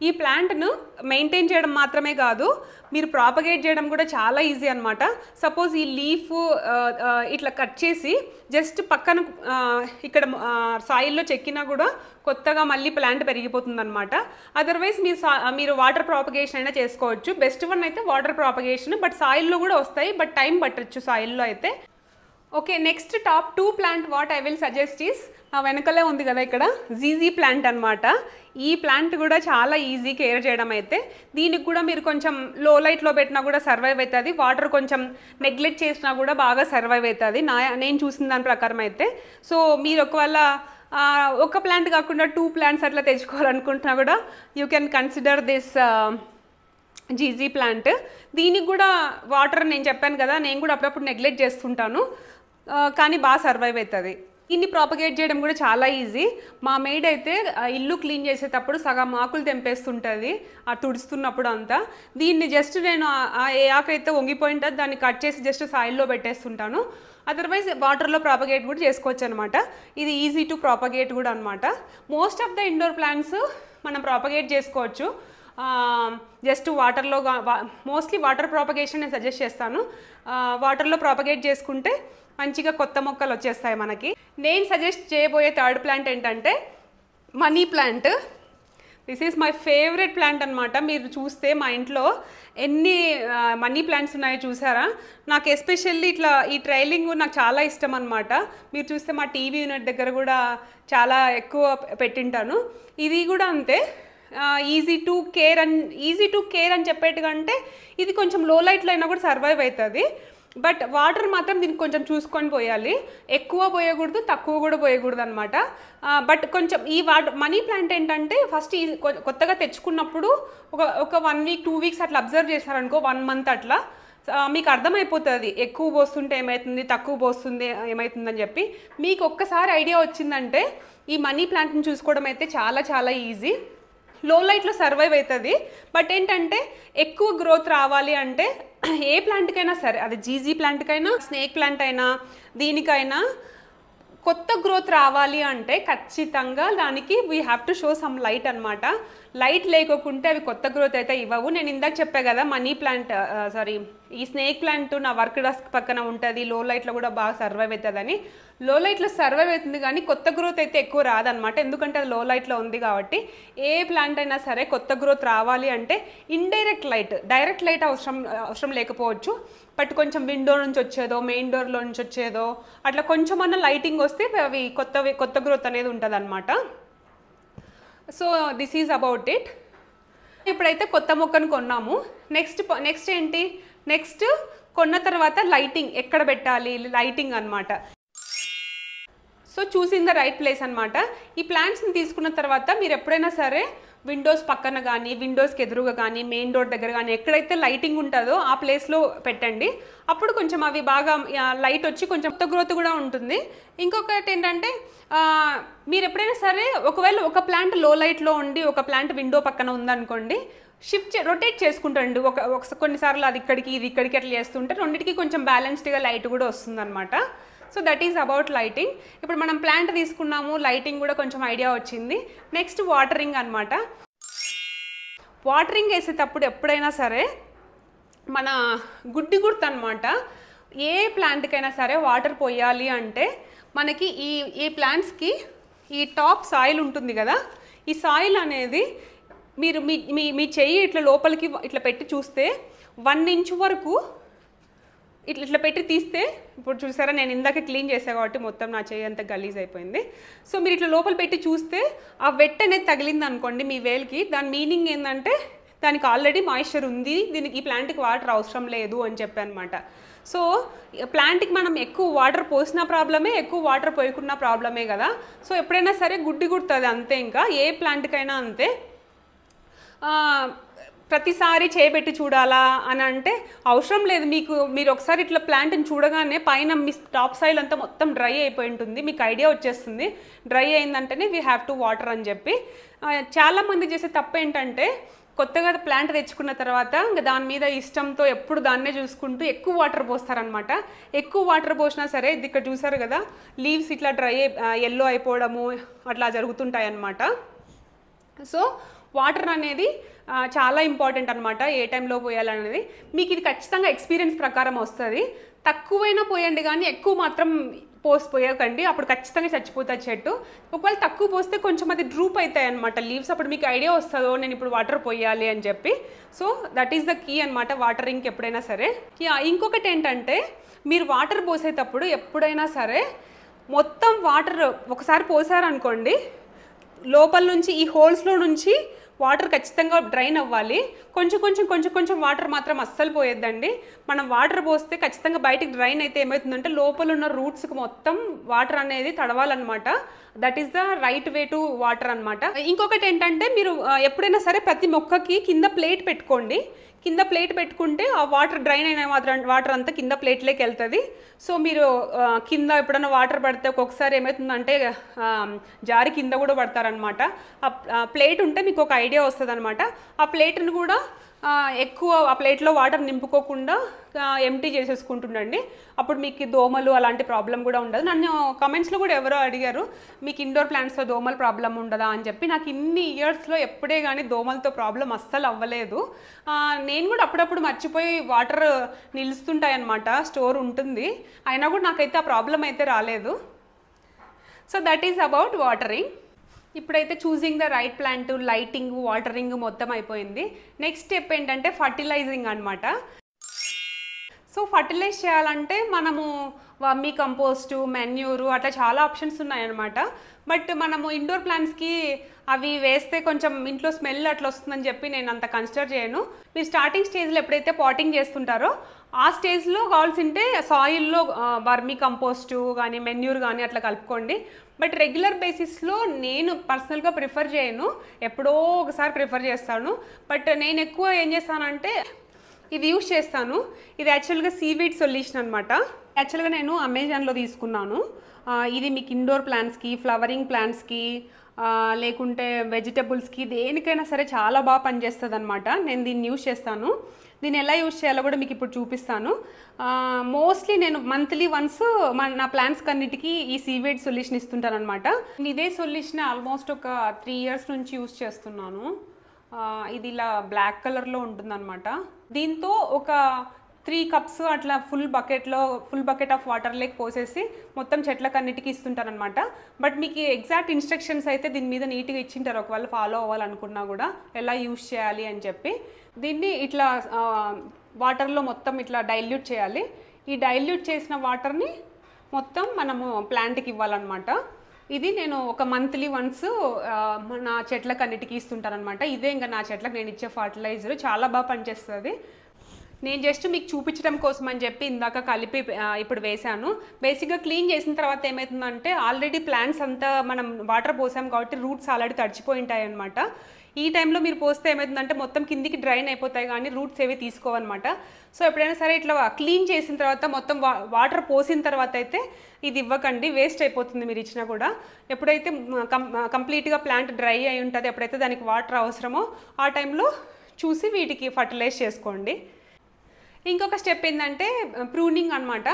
Speaker 1: ఈ ప్లాంట్ను మెయింటైన్ చేయడం మాత్రమే కాదు, మీరు ప్రాపగేట్ చేయడం కూడా చాలా ఈజీ అనమాట. సపోజ్ ఈ లీఫ్ ఇట్లా కట్ చేసి జస్ట్ పక్కన ఇక్కడ సాయిల్లో చెక్కినా కూడా కొత్తగా మళ్ళీ ప్లాంట్ పెరిగిపోతుంది అనమాట. అదర్వైజ్ మీరు వాటర్ ప్రాపగేషన్ అయినా చేసుకోవచ్చు. బెస్ట్ వన్ అయితే వాటర్ ప్రాపగేషన్, బట్ సాయిల్లో కూడా వస్తాయి, బట్ టైం పట్టచ్చు సాయిల్లో అయితే. Okay, next top 2 plant what I will suggest is, నా వెనకలే ఉంది కదా ఇక్కడ, జీజీ ప్లాంట్ అనమాట. ఈ ప్లాంట్ కూడా చాలా ఈజీ కేర్ చేయడం. అయితే దీనికి కూడా మీరు కొంచెం లో లైట్లో పెట్టినా కూడా సర్వైవ్ అవుతుంది, వాటర్ కొంచెం నెగ్లెక్ట్ చేసినా కూడా బాగా సర్వైవ్ అవుతుంది నేను చూసిన దాని ప్రకారం అయితే. సో మీరు ఒకవేళ ఒక ప్లాంట్ కాకుండా 2 plants అట్లా తెచ్చుకోవాలనుకుంటున్నా కూడా you can consider this GG plant. దీనికి కూడా వాటర్ నేను చెప్పాను కదా, నేను కూడా అప్పుడప్పుడు నెగ్లెక్ట్ చేస్తుంటాను, కానీ బాగా సర్వైవ్ అవుతుంది. దీన్ని ప్రాపగేట్ చేయడం కూడా చాలా ఈజీ. మా మెయిడ్ అయితే ఇల్లు క్లీన్ చేసేటప్పుడు సగం ఆకులు తెంపేస్తుంటుంది ఆ తుడుస్తున్నప్పుడు అంతా. దీన్ని జస్ట్ నేను ఏ ఆకైతే వంగిపోయిందో దాన్ని కట్ చేసి జస్ట్ సాయిల్లో పెట్టేస్తుంటాను. అదర్వైజ్ వాటర్లో ప్రాపగేట్ కూడా చేసుకోవచ్చు అనమాట. ఇది ఈజీ టు ప్రాపగేట్ కూడా అనమాట. Most of the indoor plants మనం ప్రాపగేట్ చేసుకోవచ్చు. జస్ట్ వాటర్లో మోస్ట్లీ వాటర్ ప్రాపగేషన్ నేను సజెస్ట్ చేస్తాను. వాటర్లో ప్రాపగేట్ చేసుకుంటే మంచిగా కొత్త మొక్కలు వచ్చేస్తాయి మనకి. నేను సజెస్ట్ చేయబోయే థర్డ్ ప్లాంట్ ఏంటంటే money plant. This is my favourite plant అనమాట. మీరు చూస్తే మా ఇంట్లో ఎన్ని మనీ ప్లాంట్స్ ఉన్నాయో చూసారా. నాకు ఎస్పెషల్లీ ఇట్లా ఈ ట్రైలింగ్ నాకు చాలా ఇష్టం అనమాట. మీరు చూస్తే మా టీవీ యూనిట్ దగ్గర కూడా చాలా ఎక్కువ పెట్టింటాను. ఇది కూడా అంతే, ఈజీ టు కేర్ అని చెప్పేట్టుకంటే ఇది కొంచెం లో లైట్లో అయినా కూడా సర్వైవ్ అవుతుంది. బట్ వాటర్ మాత్రం దీనికి కొంచెం చూసుకొని పోయాలి. ఎక్కువ పోయకూడదు, తక్కువ కూడా పోయకూడదు అనమాట. బట్ కొంచెం ఈ మనీ ప్లాంట్ ఏంటంటే ఫస్ట్ కొత్తగా తెచ్చుకున్నప్పుడు ఒక 1 వీక్ 2 వీక్స్ అట్లా అబ్జర్వ్ చేశారనుకో, 1 మంత్ అట్లా మీకు అర్థమైపోతుంది ఎక్కువ పోస్తుంటే ఏమవుతుంది, తక్కువ పోస్తుంది ఏమవుతుందని చెప్పి. మీకు ఒక్కసారి ఐడియా వచ్చిందంటే ఈ మనీ ప్లాంట్ని చూసుకోవడం అయితే చాలా చాలా ఈజీ. లో లైట్లో సర్వైవ్ అవుతుంది. బట్ ఏంటంటే ఎక్కువ గ్రోత్ రావాలి అంటే ఏ ప్లాంట్కైనా సరే, అది జీజీ ప్లాంట్కైనా స్నేక్ ప్లాంట్ అయినా దీనికైనా కొత్త గ్రోత్ రావాలి అంటే ఖచ్చితంగా దానికి we have to show some light అనమాట. లైట్ లేకోకుంటే అవి కొత్త గ్రోత్ అయితే ఇవ్వవు. నేను ఇందాక చెప్పా కదా మనీ ప్లాంట్ ఈ స్నేక్ ప్లాంట్ నా వర్క్ డెస్క్ పక్కన ఉంటుంది, లో లైట్లో కూడా బాగా సర్వైవ్ అవుతుందని. లో లైట్లో సర్వైవ్ అవుతుంది కానీ కొత్త గ్రోత్ అయితే ఎక్కువ రాదనమాట. ఎందుకంటే అది లో లైట్లో ఉంది కాబట్టి. ఏ ప్లాంట్ అయినా సరే కొత్త గ్రోత్ రావాలి అంటే ఇండైరెక్ట్ లైట్, డైరెక్ట్ లైట్ అవసరం లేకపోవచ్చు. బట్ కొంచెం విండో నుంచి వచ్చేదో, మెయిన్ డోర్లో నుంచి వచ్చేదో అట్లా కొంచెం అన్న లైటింగ్ వస్తే అవి కొత్త గ్రోత్ అనేది ఉంటుంది అనమాట. So this is about it. ఇప్పుడైతే కొత్త మొక్కను కొన్నాము. నెక్స్ట్ ఏంటి, నెక్స్ట్ కొన్న తర్వాత లైటింగ్ ఎక్కడ పెట్టాలి, లైటింగ్ అనమాట. So choosing the right place అనమాట. ఈ ప్లాంట్స్ని తీసుకున్న తర్వాత మీరు ఎప్పుడైనా సరే విండోస్ పక్కన కానీ, విండోస్కి ఎదురుగా కానీ, మెయిన్ డోర్ దగ్గర కానీ ఎక్కడైతే లైటింగ్ ఉంటుందో ఆ ప్లేస్లో పెట్టండి. అప్పుడు కొంచెం అవి బాగా లైట్ వచ్చి కొంచెం కొత్త గ్రోత్ కూడా ఉంటుంది. ఇంకొకటి ఏంటంటే మీరు ఎప్పుడైనా సరే ఒకవేళ ఒక ప్లాంట్ లో లైట్లో ఉండి ఒక ప్లాంట్ విండో పక్కన ఉందనుకోండి, రొటేట్ చేసుకుంటాండి. కొన్నిసార్లు అది ఇక్కడికి ఇది ఇక్కడికి అట్లా చేస్తుంటే రెండింటికి కొంచెం బ్యాలెన్స్డ్గా లైట్ కూడా వస్తుంది అనమాట. So that is about lighting. ఇప్పుడు మనం ప్లాంట్ తీసుకున్నాము, లైటింగ్ కూడా కొంచెం ఐడియా వచ్చింది. నెక్స్ట్ వాటరింగ్ అనమాట. వాటరింగ్ వేసేటప్పుడు ఎప్పుడైనా సరే మన గుడ్డి గుర్తు అనమాట. ఏ ప్లాంట్కైనా సరే వాటర్ పోయాలి అంటే మనకి ఈ ప్లాంట్స్కి ఈ టాప్ సాయిల్ ఉంటుంది కదా, ఈ సాయిల్ అనేది మీరు మీ చెయ్యి ఇట్లా లోపలికి ఇట్లా పెట్టి చూస్తే 1 ఇంచ్ వరకు ఇట్లా పెట్టి తీస్తే, ఇప్పుడు చూసారా నేను ఇందాక క్లీన్ చేసాను కాబట్టి మొత్తం నా చెయ్యి అంతా గలీజ్ అయిపోయింది. సో మీరు ఇట్లా లోపల పెట్టి చూస్తే ఆ వెట్ అనేది తగిలింది అనుకోండి మీ వేల్కి, దాని మీనింగ్ ఏంటంటే దానికి ఆల్రెడీ మాయిశ్చర్ ఉంది, దీనికి ఈ ప్లాంట్కి వాటర్ అవసరం లేదు అని చెప్పి అనమాట. సో ప్లాంట్కి మనం ఎక్కువ వాటర్ పోసిన ప్రాబ్లమే, ఎక్కువ వాటర్ పోయకున్న ప్రాబ్లమే కదా. సో ఎప్పుడైనా సరే గుడ్డి గుర్తుంది అంతే. ఇంకా ఏ ప్లాంట్కైనా అంతే. ప్రతిసారి చేయబెట్టి చూడాలా అని అంటే అవసరం లేదు. మీరు ఒకసారి ఇట్లా ప్లాంట్ని చూడగానే పైన మీ టాప్ సాయిల్ అంతా మొత్తం డ్రై అయిపోయి ఉంటుంది, మీకు ఐడియా వచ్చేస్తుంది. డ్రై అయిందంటేనే వీ హ్యావ్ టు వాటర్ అని చెప్పి. చాలామంది చేసే తప్పు ఏంటంటే కొత్తగా ప్లాంట్ తెచ్చుకున్న తర్వాత ఇంకా దాని మీద ఇష్టంతో ఎప్పుడు దాన్నే చూసుకుంటూ ఎక్కువ వాటర్ పోస్తారనమాట. ఎక్కువ వాటర్ పోసినా సరే ఇది ఇక్కడ చూసారు కదా, లీవ్స్ ఇట్లా ఎల్లో అయిపోవడము అట్లా జరుగుతుంటాయి అన్నమాట. సో వాటర్ అనేది చాలా ఇంపార్టెంట్ అనమాట. ఏ టైంలో పోయాలనేది మీకు ఇది ఖచ్చితంగా ఎక్స్పీరియన్స్ ప్రకారం వస్తుంది. తక్కువైనా పోయండి కానీ ఎక్కువ మాత్రం పోయకండి, అప్పుడు ఖచ్చితంగా చచ్చిపోతుంది చెట్టు. ఒకవేళ తక్కువ పోస్తే కొంచెం అది డ్రూప్ అవుతాయి అనమాట లీవ్స్, అప్పుడు మీకు ఐడియా వస్తుందో నేను ఇప్పుడు వాటర్ పోయాలి అని చెప్పి. So that is the key అనమాట వాటరింగ్కి ఎప్పుడైనా సరే. ఇంకొకటి ఏంటంటే మీరు వాటర్ పోసేటప్పుడు ఎప్పుడైనా సరే మొత్తం వాటర్ ఒకసారి పోసారనుకోండి, లోపల నుంచి ఈ హోల్స్లో నుంచి వాటర్ ఖచ్చితంగా డ్రైన్ అవ్వాలి. కొంచెం వాటర్ మాత్రం అస్సలు పోయొద్దండి. మనం వాటర్ పోస్తే ఖచ్చితంగా బయటికి డ్రైన్ అయితే ఏమవుతుందంటే లోపల ఉన్న రూట్స్కి మొత్తం వాటర్ అనేది తడవాలన్నమాట. That is the right way to water అనమాట. ఇంకొకటి ఏంటంటే మీరు ఎప్పుడైనా సరే ప్రతి మొక్కకి కింద ప్లేట్ పెట్టుకోండి. కింద ప్లేట్ పెట్టుకుంటే ఆ వాటర్ డ్రైన్ అయిన వాటర్ అంతా కింద ప్లేట్లోకి వెళ్తుంది. సో మీరు కింద ఎప్పుడైనా వాటర్ పడితే ఒక్కొక్కసారి ఏమవుతుందంటే జారి కింద కూడా పడతారనమాట. ఆ ప్లేట్ ఉంటే మీకు ఒక ఐడియా వస్తుంది అనమాట. ఆ ప్లేట్ను కూడా ఎక్కువ ఆ ప్లేట్లో వాటర్ నింపుకోకుండా ఎంటీ చేసేసుకుంటుండండి. అప్పుడు మీకు దోమలు అలాంటి ప్రాబ్లం కూడా ఉండదు. నన్ను కమెంట్స్లో కూడా ఎవరో అడిగారు మీకు ఇండోర్ ప్లాంట్స్లో దోమల ప్రాబ్లం ఉండదా అని చెప్పి. నాకు ఇన్ని ఇయర్స్లో ఎప్పుడే కానీ దోమలతో ప్రాబ్లం అస్సలు అవ్వలేదు. నేను కూడా అప్పుడప్పుడు మర్చిపోయి వాటర్ నిలుస్తుంటాయి అన్నమాట, స్టోర్ ఉంటుంది, అయినా కూడా నాకైతే ఆ ప్రాబ్లం అయితే రాలేదు. So that is about watering. ఇప్పుడైతే choosing the right plant, lighting, watering మొత్తం అయిపోయింది. నెక్స్ట్ స్టెప్ ఏంటంటే ఫర్టిలైజింగ్ అనమాట. సో ఫర్టిలైజ్ చేయాలంటే మనము వర్మీ కంపోస్టు, మెన్యూరు అట్లా చాలా ఆప్షన్స్ ఉన్నాయన్నమాట. బట్ మనము ఇండోర్ ప్లాంట్స్కి అవి వేస్తే కొంచెం ఇంట్లో స్మెల్ అట్లా వస్తుందని చెప్పి నేను అంత కన్సిడర్ చేయను. మీరు స్టార్టింగ్ స్టేజ్లో ఎప్పుడైతే పాటింగ్ చేస్తుంటారో ఆ స్టేజ్లో కావాల్సింటే సాయిల్లో వర్మీ కంపోస్టు కానీ మెన్యూర్ కానీ అట్లా కలుపుకోండి. బట్ రెగ్యులర్ బేసిస్లో నేను పర్సనల్గా ప్రిఫర్ చేయను, ఎప్పుడో ఒకసారి ప్రిఫర్ చేస్తాను. బట్ నేను ఎక్కువ ఏం చేస్తానంటే ఇది యూజ్ చేస్తాను. ఇది యాక్చువల్గా సీవీడ్ సొల్యూషన్ అనమాట. యాక్చువల్గా నేను అమెజాన్లో తీసుకున్నాను. ఇది మీకు ఇండోర్ ప్లాంట్స్కి, ఫ్లవరింగ్ ప్లాంట్స్కి, లేకుంటే వెజిటబుల్స్కి, దేనికైనా సరే చాలా బాగా పనిచేస్తుంది అనమాట. నేను దీన్ని యూజ్ చేస్తాను. దీన్ని ఎలా యూజ్ చేయాలో కూడా మీకు ఇప్పుడు చూపిస్తాను. మోస్ట్లీ నేను మంత్లీ వన్స్ నా ప్లాంట్స్ అన్నిటికీ ఈ సీవీడ్ సొల్యూషన్ ఇస్తుంటాను అనమాట. ఇదే సొల్యూషన్ ఆల్మోస్ట్ ఒక 3 years నుంచి యూజ్ చేస్తున్నాను. ఇది ఇలా బ్లాక్ కలర్లో ఉంటుందన్నమాట. దీంతో ఒక 3 cups అట్లా full bucket of water lake పోసేసి మొత్తం చెట్లకు అన్నిటికీ ఇస్తుంటారనమాట. బట్ మీకు ఎగ్జాక్ట్ ఇన్స్ట్రక్షన్స్ అయితే దీని మీద నీట్గా ఇచ్చింటారు, ఒకవేళ ఫాలో అవ్వాలనుకున్నా కూడా ఎలా యూజ్ చేయాలి అని చెప్పి. దీన్ని ఇట్లా వాటర్లో మొత్తం ఇట్లా డైల్యూట్ చేయాలి. ఈ డైల్యూట్ చేసిన వాటర్ని మొత్తం మనము ప్లాంట్కి ఇవ్వాలన్నమాట. ఇది నేను ఒక మంత్లీ వన్స్ నా చెట్లకు అన్నిటికీ ఇస్తుంటాను అనమాట. ఇదే ఇంకా నా చెట్లకు నేను ఇచ్చే ఫర్టిలైజర్, చాలా బాగా పనిచేస్తుంది. నేను జస్ట్ మీకు చూపించడం కోసం అని చెప్పి ఇందాక కలిపి ఇప్పుడు వేసాను. బేసిక్గా క్లీన్ చేసిన తర్వాత ఏమవుతుందంటే ఆల్రెడీ ప్లాంట్స్ అంతా మనం వాటర్ పోసాం కాబట్టి రూట్స్ ఆల్రెడీ తడిచిపోయి ఉంటాయి అనమాట. ఈ టైంలో మీరు పోస్తే ఏమవుతుందంటే మొత్తం కిందికి డ్రైన్ అయిపోతాయి కానీ రూట్స్ ఏవి తీసుకోవన్నమాట. సో ఎప్పుడైనా సరే ఇట్లా క్లీన్ చేసిన తర్వాత మొత్తం వాటర్ పోసిన తర్వాత అయితే ఇది ఇవ్వకండి, వేస్ట్ అయిపోతుంది మీరు ఇచ్చినా కూడా. ఎప్పుడైతే కంప్లీట్గా ప్లాంట్ డ్రై అయి ఉంటుంది, ఎప్పుడైతే దానికి వాటర్ అవసరమో ఆ టైంలో చూసి వీటికి ఫర్టిలైజ్ చేసుకోండి. ఇంకొక స్టెప్ ఏంటంటే ప్రూనింగ్ అనమాట.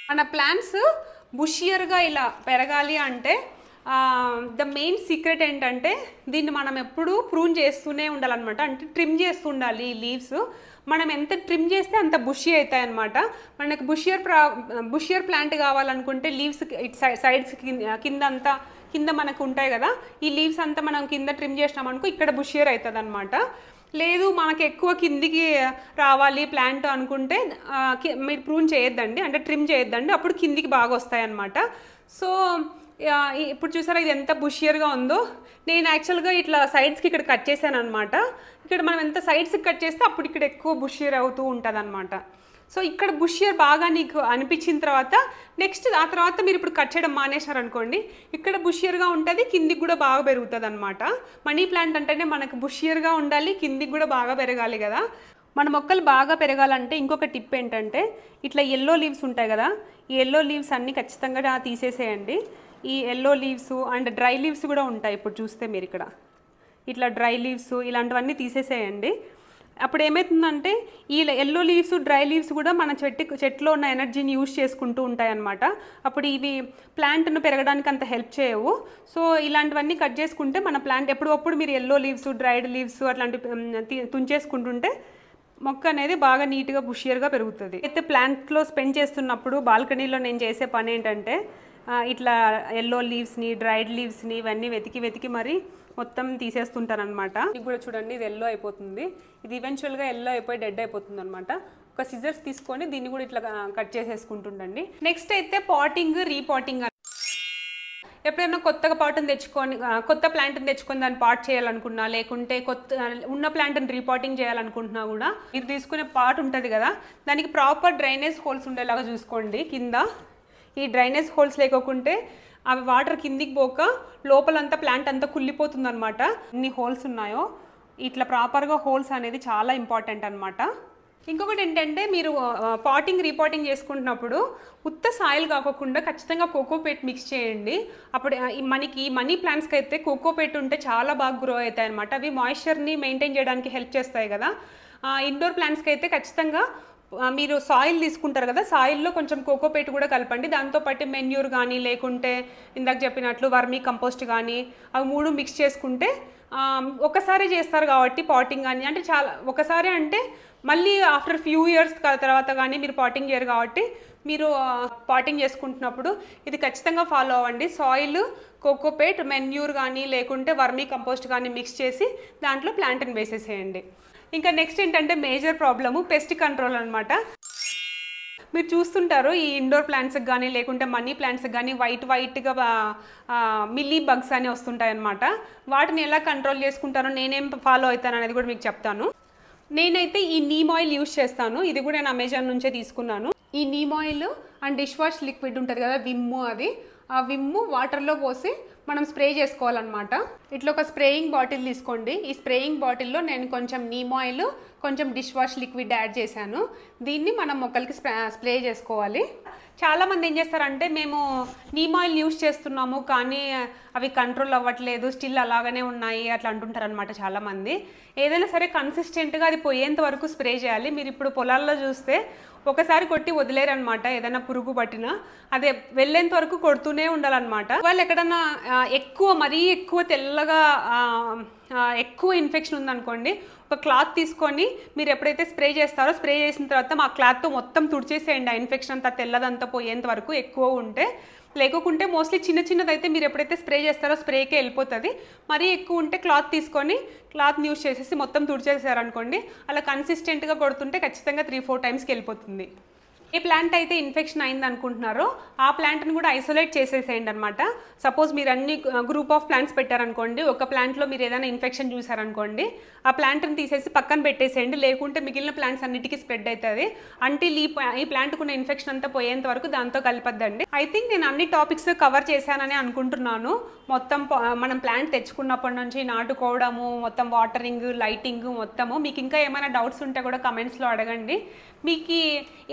Speaker 1: మన ప్లాంట్స్ బుషియర్గా ఇలా పెరగాలి అంటే ద మెయిన్ సీక్రెట్ ఏంటంటే దీన్ని మనం ఎప్పుడూ ప్రూన్ చేస్తూనే ఉండాలన్నమాట. అంటే ట్రిమ్ చేస్తూ ఉండాలి ఈ లీవ్స్. మనం ఎంత ట్రిమ్ చేస్తే అంత బుషీ అవుతాయి అన్నమాట. మనకి బుషియర్ ప్లాంట్ కావాలనుకుంటే లీవ్స్ సైడ్స్ కింద మనకు ఉంటాయి కదా, ఈ లీవ్స్ అంతా మనం కింద ట్రిమ్ చేసినామనుకో ఇక్కడ బుషియర్ అవుతుంది అనమాట. లేదు మనకు ఎక్కువ కిందికి రావాలి ప్లాంట్ అనుకుంటే మీరు ప్రూన్ చేయొద్దండి, అంటే ట్రిమ్ చేయొద్దండి, అప్పుడు కిందికి బాగా వస్తాయి అన్నమాట. సో ఇప్పుడు చూసారా ఇది ఎంత బుషియర్గా ఉందో. నేను యాక్చువల్గా ఇట్లా సైడ్స్కి ఇక్కడ కట్ చేశాను అనమాట. ఇక్కడ మనం ఎంత సైడ్స్కి కట్ చేస్తే అప్పుడు ఇక్కడ ఎక్కువ బుషియర్ అవుతూ ఉంటుంది అనమాట. సో ఇక్కడ బుషియర్ బాగా నీకు అనిపించిన తర్వాత నెక్స్ట్ ఆ తర్వాత మీరు ఇప్పుడు కట్ చేయడం మానేశారనుకోండి, ఇక్కడ బుషియర్గా ఉంటుంది, కిందికి కూడా బాగా పెరుగుతుంది అనమాట. మనీ ప్లాంట్ అంటేనే మనకు బుషియర్గా ఉండాలి, కిందికి కూడా బాగా పెరగాలి కదా. మన మొక్కలు బాగా పెరగాలంటే ఇంకొక టిప్ ఏంటంటే ఇట్లా ఎల్లో లీవ్స్ ఉంటాయి కదా, ఈ ఎల్లో లీవ్స్ అన్నీ ఖచ్చితంగా తీసేసేయండి. ఈ yellow leaves and dry leaves కూడా ఉంటాయి. ఇప్పుడు చూస్తే మీరు ఇక్కడ ఇట్లా డ్రై లీవ్స్ ఇలాంటివన్నీ తీసేసేయండి. అప్పుడు ఏమవుతుందంటే ఈ ఎల్లో లీవ్స్, డ్రై లీవ్స్ కూడా మన చెట్లో ఉన్న ఎనర్జీని యూజ్ చేసుకుంటూ ఉంటాయి అన్నమాట. అప్పుడు ఇవి ప్లాంట్ను పెరగడానికి అంత హెల్ప్ చేయవు. సో ఇలాంటివన్నీ కట్ చేసుకుంటే మన ప్లాంట్ ఎప్పుడప్పుడు మీరు ఎల్లో లీవ్స్, డ్రైడ్ లీవ్స్ అట్లాంటివి తుంచేసుకుంటుంటే మొక్క అనేది బాగా నీట్గా బుషియర్గా పెరుగుతుంది. అయితే ప్లాంట్లో స్పెండ్ చేస్తున్నప్పుడు బాల్కనీలో నేను చేసే పని ఏంటంటే ఇట్లా ఎల్లో లీవ్స్ని, డ్రైడ్ లీవ్స్ని ఇవన్నీ వెతికి మరి మొత్తం తీసేస్తుంటాను అనమాట. ఇది కూడా చూడండి, ఇది ఎల్లో అయిపోతుంది, ఇది ఈవెన్చువల్గా ఎల్లో అయిపోయి డెడ్ అయిపోతుంది అనమాట. ఒక సిజర్స్ తీసుకొని దీన్ని కూడా ఇట్లా కట్ చేసేసుకుంటుండండి. నెక్స్ట్ అయితే పాటింగ్, రీపాటింగ్. ఎప్పుడైనా కొత్తగా పాట్ని తెచ్చుకొని కొత్త ప్లాంట్ని తెచ్చుకొని దాన్ని పాట్ చేయాలనుకున్నా, లేకుంటే ఉన్న ప్లాంట్ని రీపాటింగ్ చేయాలనుకుంటున్నా కూడా మీరు తీసుకునే పాట్ ఉంటుంది కదా, దానికి ప్రాపర్ డ్రైనేజ్ హోల్స్ ఉండేలాగా చూసుకోండి. కింద ఈ డ్రైనేజ్ హోల్స్ లేకుంటే అవి వాటర్ కిందికి పోక లోపలంతా ప్లాంట్ అంతా కుళ్ళిపోతుంది అనమాట. ఎన్ని హోల్స్ ఉన్నాయో ఇట్లా ప్రాపర్గా హోల్స్ అనేది చాలా ఇంపార్టెంట్ అనమాట. ఇంకొకటి ఏంటంటే మీరు పాటింగ్ రీపాటింగ్ చేసుకుంటున్నప్పుడు ఉత్త సాయిల్ కాకుండా ఖచ్చితంగా కోకోపీట్ మిక్స్ చేయండి. అప్పుడు మనకి మనీ ప్లాంట్స్కి అయితే కోకోపీట్ ఉంటే చాలా బాగా గ్రో అవుతాయి అనమాట. అవి మాయిశ్చర్ని మెయింటైన్ చేయడానికి హెల్ప్ చేస్తాయి కదా. ఇండోర్ ప్లాంట్స్కి అయితే ఖచ్చితంగా మీరు సాయిల్ తీసుకుంటారు కదా, సాయిల్లో కొంచెం కోకోపీట్ కూడా కలపండి. దాంతోపాటు మెన్యూర్ కానీ లేకుంటే ఇందాక చెప్పినట్లు వర్మీ కంపోస్ట్ కానీ అవి 3 మిక్స్ చేసుకుంటే ఒకసారి చేస్తారు కాబట్టి పాటింగ్ కానీ అంటే చాలా ఒకసారి అంటే మళ్ళీ ఆఫ్టర్ ఫ్యూ ఇయర్స్ తర్వాత కానీ మీరు పాటింగ్ చేయరు కాబట్టి మీరు పాటింగ్ చేసుకుంటున్నప్పుడు ఇది ఖచ్చితంగా ఫాలో అవ్వండి. సాయిల్, కోకోపీట్, మెన్యూర్ కానీ లేకుంటే వర్మీ కంపోస్ట్ కానీ మిక్స్ చేసి దాంట్లో ప్లాంట్ని వేసేసేయండి. ఇంకా నెక్స్ట్ ఏంటంటే మేజర్ ప్రాబ్లము పెస్ట్ కంట్రోల్ అనమాట. మీరు చూస్తుంటారు ఈ ఇండోర్ ప్లాంట్స్కి కానీ లేకుంటే మనీ ప్లాంట్స్కి కానీ వైట్గా మిల్లీ బగ్స్ అని వస్తుంటాయి అన్నమాట. వాటిని ఎలా కంట్రోల్ చేసుకుంటానో నేనేం ఫాలో అవుతాను అనేది కూడా మీకు చెప్తాను. నేనైతే ఈ నీమ్ ఆయిల్ యూజ్ చేస్తాను. ఇది కూడా నేను అమెజాన్ నుంచే తీసుకున్నాను. ఈ neem oil and dish wash liquid ఉంటుంది కదా విమ్, అది ఆ విమ్ వాటర్లో పోసి మనం స్ప్రే చేసుకోవాలన్నమాట. ఇట్లా ఒక స్ప్రేయింగ్ బాటిల్ తీసుకోండి. ఈ స్ప్రేయింగ్ బాటిల్లో నేను కొంచెం నీమ్ ఆయిల్, కొంచెం డిష్ వాష్ లిక్విడ్ యాడ్ చేశాను. దీన్ని మనం మొక్కలకి స్ప్రే చేసుకోవాలి. చాలామంది ఏం చేస్తారంటే మేము నీమ్ ఆయిల్ యూజ్ చేస్తున్నాము కానీ అవి కంట్రోల్ అవ్వట్లేదు, స్టిల్ అలాగనే ఉన్నాయి అట్లా అంటుంటారు అనమాట చాలామంది. ఏదైనా సరే కన్సిస్టెంట్గా అది పోయేంత వరకు స్ప్రే చేయాలి. మీరు ఇప్పుడు పొలాల్లో చూస్తే ఒకసారి కొట్టి వదిలేరనమాట. ఏదైనా పురుగు పట్టినా అదే వెళ్ళేంత వరకు కొడుతూనే ఉండాలన్నమాట. వాళ్ళు ఎక్కడన్నా మరీ ఎక్కువ తెల్లగా ఎక్కువ ఇన్ఫెక్షన్ ఉందనుకోండి, ఒక క్లాత్ తీసుకొని మీరు ఎప్పుడైతే స్ప్రే చేస్తారో స్ప్రే చేసిన తర్వాత ఆ క్లాత్తో మొత్తం తుడిచేసేయండి. ఆ ఇన్ఫెక్షన్ అంతా తెల్లదంతా పోయేంత వరకు ఎక్కువ ఉంటే. లేకుంటే మోస్ట్లీ చిన్నదైతే మీరు ఎప్పుడైతే స్ప్రే చేస్తారో స్ప్రేకే వెళ్ళిపోతుంది. మరీ ఎక్కువ ఉంటే క్లాత్ తీసుకొని క్లాత్ని యూజ్ చేసేసి మొత్తం తుడిచేసారనుకోండి, అలా కన్సిస్టెంట్గా కొడుతుంటే ఖచ్చితంగా 3-4 టైమ్స్కి వెళ్ళిపోతుంది. ఏ ప్లాంట్ అయితే ఇన్ఫెక్షన్ అయింది అనుకుంటున్నారో ఆ ప్లాంట్ని కూడా ఐసోలేట్ చేసేసేయండి అనమాట. సపోజ్ మీరు అన్ని గ్రూప్ ఆఫ్ ప్లాంట్స్ పెట్టారనుకోండి, ఒక ప్లాంట్లో మీరు ఏదైనా ఇన్ఫెక్షన్ చూసారనుకోండి, ఆ ప్లాంట్ని తీసేసి పక్కన పెట్టేసేయండి. లేకుంటే మిగిలిన ప్లాంట్స్ అన్నిటికీ స్ప్రెడ్ అవుతుంది. అంటిల్ ఈ ప్లాంట్కున్న ఇన్ఫెక్షన్ అంతా పోయేంత వరకు దాంతో కలిపద్దండి. ఐ థింక్ నేను అన్ని టాపిక్స్ కవర్ చేశానని అనుకుంటున్నాను. మొత్తం మనం ప్లాంట్ తెచ్చుకున్నప్పటి నుంచి నాటుకోవడము, మొత్తం వాటరింగ్, లైటింగ్ మొత్తము. మీకు ఇంకా ఏమైనా డౌట్స్ ఉంటే కూడా కమెంట్స్లో అడగండి. మీకు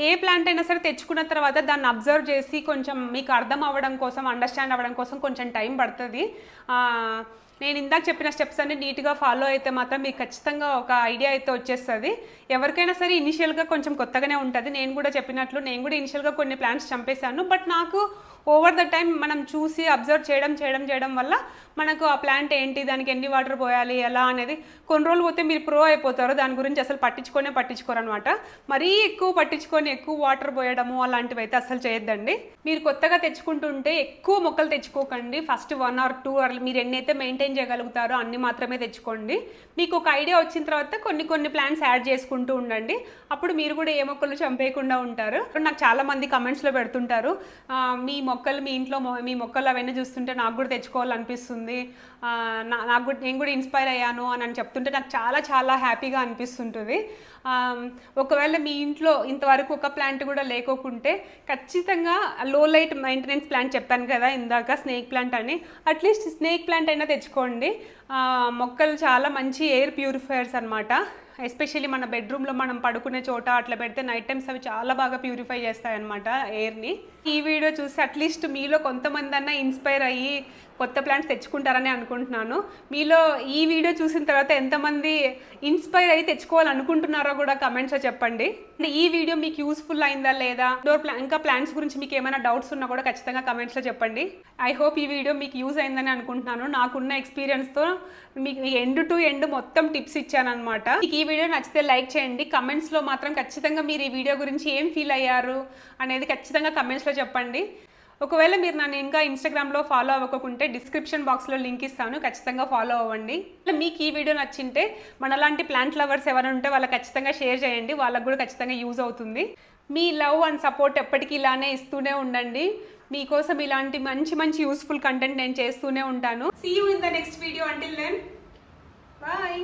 Speaker 1: ఏ ప్లాంట్ అయినా సరే తెచ్చుకున్న తర్వాత దాన్ని అబ్జర్వ్ చేసి కొంచెం మీకు అర్థం అవ్వడం కోసం, అండర్స్టాండ్ అవ్వడం కోసం కొంచెం టైం పడుతుంది. నేను ఇందాక చెప్పిన స్టెప్స్ అన్ని నీట్గా ఫాలో అయితే మాత్రం మీకు ఖచ్చితంగా ఒక ఐడియా అయితే వచ్చేస్తుంది. ఎవరికైనా సరే ఇనిషియల్గా కొంచెం కొత్తగానే ఉంటుంది. నేను కూడా చెప్పినట్లు నేను కూడా ఇనిషియల్గా కొన్ని ప్లాంట్స్ చంపేశాను. బట్ నాకు ఓవర్ ద టైం మనం చూసి అబ్జర్వ్ చేయడం వల్ల మనకు ఆ ప్లాంట్ ఏంటి, దానికి ఎన్ని వాటర్ పోయాలి ఎలా అనేది కొన్ని రోజులు పోతే మీరు ప్రో అయిపోతారు. దాని గురించి అసలు పట్టించుకోరు అనమాట. మరీ ఎక్కువ పట్టించుకొని ఎక్కువ వాటర్ పోయడము అలాంటివి అయితే అసలు చేయొద్దండి. మీరు కొత్తగా తెచ్చుకుంటుంటే ఎక్కువ మొక్కలు తెచ్చుకోకండి. ఫస్ట్ 1 or 2 మీరు ఎన్నైతే మెయింటైన్ చేయగలుగుతారో అన్ని మాత్రమే తెచ్చుకోండి. మీకు ఒక ఐడియా వచ్చిన తర్వాత కొన్ని ప్లాంట్స్ యాడ్ చేసుకుంటూ ఉండండి. అప్పుడు మీరు కూడా ఏ మొక్కలు చంపేయకుండా ఉంటారు. నాకు చాలా మంది కమెంట్స్లో పెడుతుంటారు, మీ ఇంట్లో మీ మొక్కలు అవన్నీ చూస్తుంటే నాకు కూడా తెచ్చుకోవాలనిపిస్తుంది, నేను కూడా ఇన్స్పైర్ అయ్యాను అని చెప్తుంటే నాకు చాలా చాలా హ్యాపీగా అనిపిస్తుంటుంది. ఒకవేళ మీ ఇంట్లో ఇంతవరకు ఒక ప్లాంట్ కూడా లేకోకుంటే ఖచ్చితంగా లో లైట్ మెయింటెనెన్స్ ప్లాంట్ చెప్పాను కదా ఇందాక, స్నేక్ ప్లాంట్ అని, అట్లీస్ట్ స్నేక్ ప్లాంట్ అయినా తెచ్చుకోండి. మొక్కలు చాలా మంచి ఎయిర్ ప్యూరిఫైయర్స్ అనమాట. ఎస్పెషల్లీ మన బెడ్రూమ్లో మనం పడుకునే చోట అట్లా పెడితే నైట్ టైమ్స్ అవి చాలా బాగా ప్యూరిఫై చేస్తాయన్నమాట ఎయిర్ని. ఈ వీడియో చూసి అట్లీస్ట్ మీలో కొంతమంది అన్నా ఇన్స్పైర్ అయ్యి కొత్త ప్లాంట్స్ తెచ్చుకుంటారని అనుకుంటున్నాను. మీలో ఈ వీడియో చూసిన తర్వాత ఎంతమంది ఇన్స్పైర్ అయ్యి తెచ్చుకోవాలనుకుంటున్నారో కూడా కమెంట్స్లో చెప్పండి. ఈ వీడియో మీకు యూస్ఫుల్ అయిందా లేదా, ఇంకా ప్లాంట్స్ గురించి మీకు ఏమైనా డౌట్స్ ఉన్నా కూడా ఖచ్చితంగా కమెంట్స్లో చెప్పండి. ఐ హోప్ ఈ వీడియో మీకు యూజ్ అయిందని అనుకుంటున్నాను. నాకున్న ఎక్స్పీరియన్స్తో మీకు ఎండ్ టు ఎండ్ మొత్తం టిప్స్ ఇచ్చాను అనమాట. మీకు ఈ వీడియో నచ్చితే లైక్ చేయండి. కమెంట్స్లో మాత్రం ఖచ్చితంగా మీరు ఈ వీడియో గురించి ఏం ఫీల్ అయ్యారు అనేది ఖచ్చితంగా కమెంట్స్లో చెప్పండి. ఒకవేళ మీరు నన్ను ఇంకా ఇన్స్టాగ్రామ్లో ఫాలో అవ్వకుంటే డిస్క్రిప్షన్ బాక్స్లో లింక్ ఇస్తాను, ఖచ్చితంగా ఫాలో అవ్వండి. మీకు ఈ వీడియో నచ్చింటే మనలాంటి ప్లాంట్ లవర్స్ ఎవరైనా ఉంటే వాళ్ళకి ఖచ్చితంగా షేర్ చేయండి, వాళ్ళకు కూడా ఖచ్చితంగా యూజ్ అవుతుంది. మీ లవ్ అండ్ సపోర్ట్ ఎప్పటికీ ఇలానే ఇస్తూనే ఉండండి. మీకోసం ఇలాంటి మంచి మంచి యూస్ఫుల్ కంటెంట్ నేను చేస్తూనే ఉంటాను. See you in the next video. Until then bye.